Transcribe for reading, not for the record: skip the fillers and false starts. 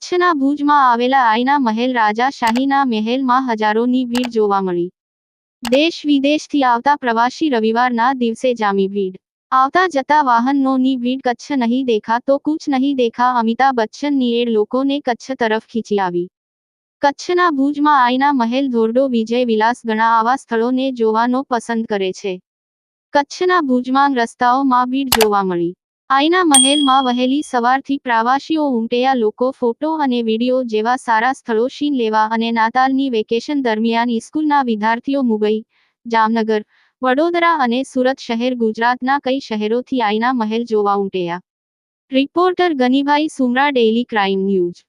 કચ્છના ભુજમાં આવેલા આઈના મહેલ રાજાશાહીના મહેલમાં હજારોની ભીડ જોવા મળી. દેશ વિદેશથી આવતા પ્રવાસી રવિવારના દિવસે જામી ભીડ. આવતા જતા વાહનોની ભીડ કચ્છ નહીં દેખા તો કુછ નહીં દેખા. અમિતાભ બચ્ચનની એડ લોકોને કચ્છ તરફ ખીંચી આવી. કચ્છના ભુજમાં આઈના મહેલ ધોરડો વિજય વિલાસ ઘણા આવા સ્થળોને જોવાનો પસંદ કરે છે. કચ્છના ભુજમાં રસ્તાઓમાં ભીડ જોવા મળી. આઈના મહેલમાં વહેલી સવારથી પ્રવાસીઓ ઉમટ્યા. લોકો ફોટો અને વિડીયો જેવા સારા સ્થળો શીન લેવા અને નાતાલની વેકેશન દરમિયાન સ્કૂલના વિદ્યાર્થીઓ મુંબઈ, જામનગર, વડોદરા અને સુરત શહેર ગુજરાતના કઈ શહેરોથી આઈના મહેલ જોવા ઉમટ્યા. Reporter Ganibhai Sumra, daily crime news.